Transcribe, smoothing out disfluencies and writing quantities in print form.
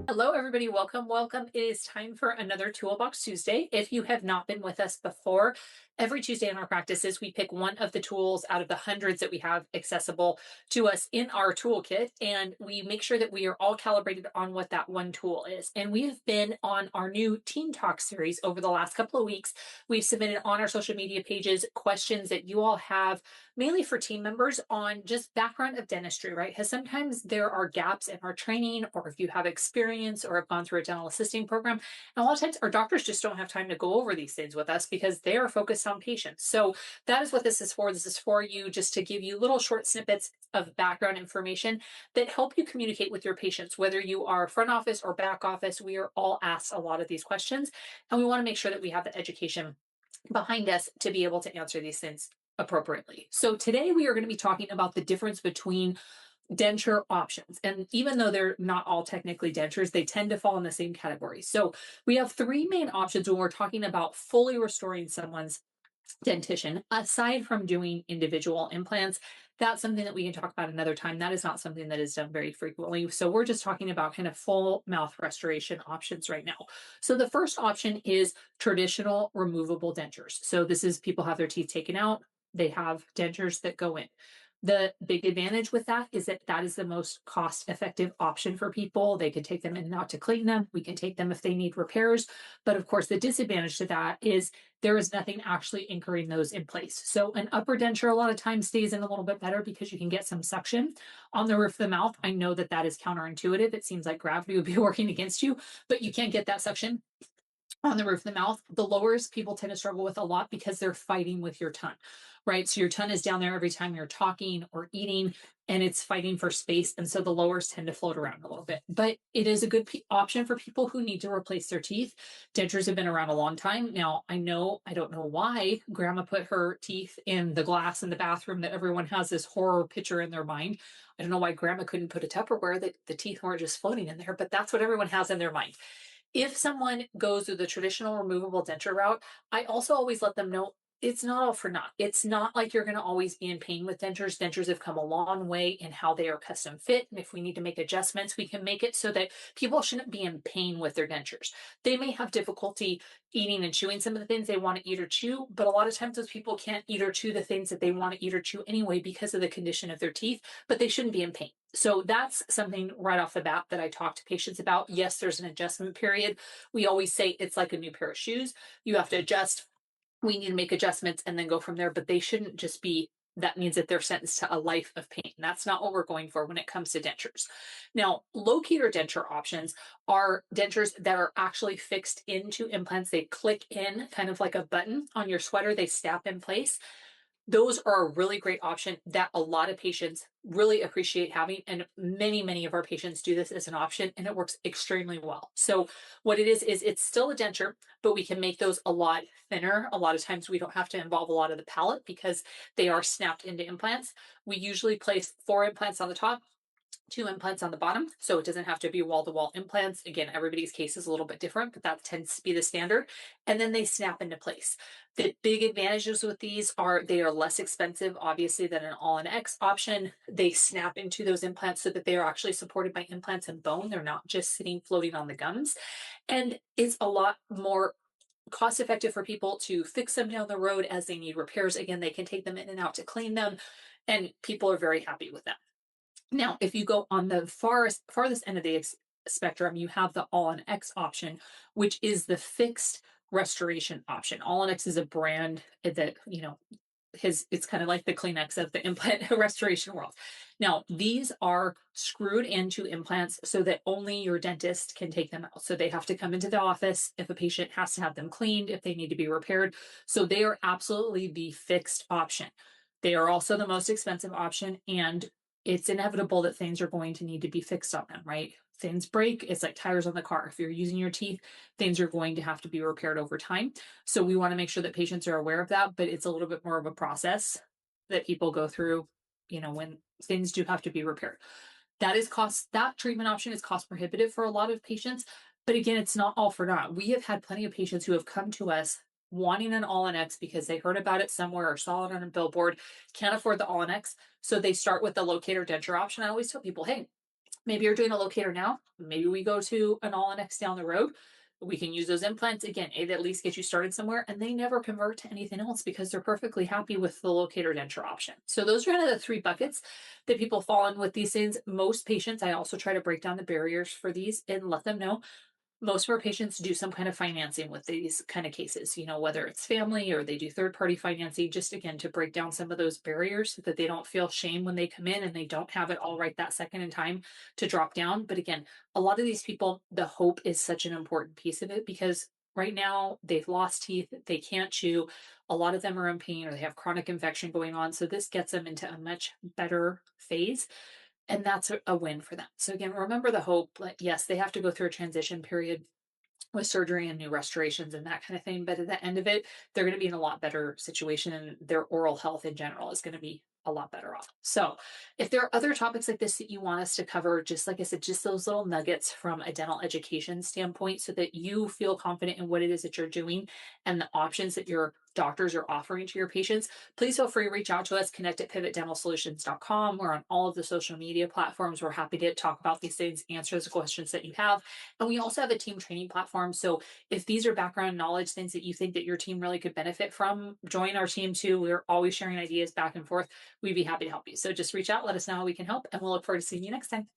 Hello, everybody. Welcome, welcome. It is time for another Toolbox Tuesday. If you have not been with us before, every Tuesday in our practices, we pick one of the tools out of the hundreds that we have accessible to us in our toolkit, and we make sure that we are all calibrated on what that one tool is. And we have been on our new Team Talk series over the last couple of weeks. We've submitted on our social media pages questions that you all have, mainly for team members, on just background of dentistry, right? Because sometimes there are gaps in our training, or if you have experience or have gone through a dental assisting program. And a lot of times our doctors just don't have time to go over these things with us because they are focused on patients. So that is what this is for. This is for you just to give you little short snippets of background information that help you communicate with your patients, whether you are front office or back office. We are all asked a lot of these questions, and we want to make sure that we have the education behind us to be able to answer these things appropriately. So today we are going to be talking about the difference between denture options. And even though they're not all technically dentures, they tend to fall in the same category. So we have three main options when we're talking about fully restoring someone's dentition, aside from doing individual implants. That's something that we can talk about another time. That is not something that is done very frequently. So we're just talking about kind of full mouth restoration options right now. So the first option is traditional removable dentures. So this is people have their teeth taken out, they have dentures that go in. The big advantage with that is that that is the most cost effective option for people. They can take them in and out to clean them. We can take them if they need repairs. But of course, the disadvantage to that is there is nothing actually anchoring those in place. So an upper denture a lot of times stays in a little bit better because you can get some suction on the roof of the mouth. I know that that is counterintuitive. It seems like gravity would be working against you, but you can't get that suction on the roof of the mouth. The lowers people tend to struggle with a lot because they're fighting with your tongue, right? So your tongue is down there every time you're talking or eating, and it's fighting for space. And so the lowers tend to float around a little bit. But it is a good option for people who need to replace their teeth. Dentures have been around a long time. Now, I don't know why grandma put her teeth in the glass in the bathroom that everyone has this horror picture in their mind. I don't know why grandma couldn't put a Tupperware that the teeth weren't just floating in there, but that's what everyone has in their mind. If someone goes through the traditional removable denture route, I also always let them know it's not all for naught. It's not like you're going to always be in pain with dentures. Dentures have come a long way in how they are custom fit. And if we need to make adjustments, we can make it so that people shouldn't be in pain with their dentures. They may have difficulty eating and chewing some of the things they want to eat or chew, but a lot of times those people can't eat or chew the things that they want to eat or chew anyway because of the condition of their teeth, but they shouldn't be in pain. So that's something right off the bat that I talk to patients about. Yes, there's an adjustment period. We always say it's like a new pair of shoes. You have to adjust. We need to make adjustments and then go from there, but they shouldn't just be that means that they're sentenced to a life of pain. That's not what we're going for when it comes to dentures. Now, locator denture options are dentures that are actually fixed into implants. They click in kind of like a button on your sweater, they snap in place. Those are a really great option that a lot of patients really appreciate having. And many of our patients do this as an option, and it works extremely well. So what it is it's still a denture, but we can make those a lot thinner. A lot of times we don't have to involve a lot of the palate because they are snapped into implants. We usually place 4 implants on the top, 2 implants on the bottom. So it doesn't have to be wall-to-wall implants. Again, everybody's case is a little bit different, but that tends to be the standard. And then they snap into place. The big advantages with these are they are less expensive, obviously, than an all-in-X option. They snap into those implants so that they are actually supported by implants and bone. They're not just sitting floating on the gums. And it's a lot more cost effective for people to fix them down the road as they need repairs. Again, they can take them in and out to clean them, and people are very happy with them. Now, if you go on the farthest end of the spectrum, you have the all-in-X option, which is the fixed restoration option. All-in-X is a brand that, it's kind of like the Kleenex of the implant restoration world. Now, these are screwed into implants so that only your dentist can take them out. So they have to come into the office if a patient has to have them cleaned, if they need to be repaired. So they are absolutely the fixed option. They are also the most expensive option, and it's inevitable that things are going to need to be fixed on them, right? Things break. It's like tires on the car. If you're using your teeth, things are going to have to be repaired over time. So we want to make sure that patients are aware of that, but it's a little bit more of a process that people go through, when things do have to be repaired. That treatment option is cost prohibitive for a lot of patients. But again, it's not all for naught. We have had plenty of patients who have come to us wanting an all-in-X because they heard about it somewhere or saw it on a billboard, can't afford the all-in-X. So they start with the locator denture option. I always tell people, hey, Maybe you're doing a locator now. Maybe we go to an all next down the road. We can use those implants again. It at least gets you started somewhere, and they never convert to anything else because they're perfectly happy with the locator denture option. So those are kind of the three buckets that people fall in with these things. Most patients, I also try to break down the barriers for these and let them know most of our patients do some kind of financing with these kind of cases, whether it's family or they do third party financing, just again to break down some of those barriers so that they don't feel shame when they come in and they don't have it all right that second in time to drop down. But again, a lot of these people, the hope is such an important piece of it because right now they've lost teeth, they can't chew. A lot of them are in pain or they have chronic infection going on. So this gets them into a much better phase, and that's a win for them. So again, remember the hope. Like, yes, they have to go through a transition period with surgery and new restorations and that kind of thing. But at the end of it, they're going to be in a lot better situation, and their oral health in general is going to be a lot better off. So, if there are other topics like this that you want us to cover, just like I said, just those little nuggets from a dental education standpoint so that you feel confident in what it is that you're doing and the options that your doctors are offering to your patients, please feel free to reach out to us, connect at pivotdentalsolutions.com. We're on all of the social media platforms. We're happy to talk about these things, answer the questions that you have. And we also have a team training platform. So if these are background knowledge, things that you think that your team really could benefit from, join our team too. We're always sharing ideas back and forth. We'd be happy to help you. So just reach out, let us know how we can help, and we'll look forward to seeing you next time.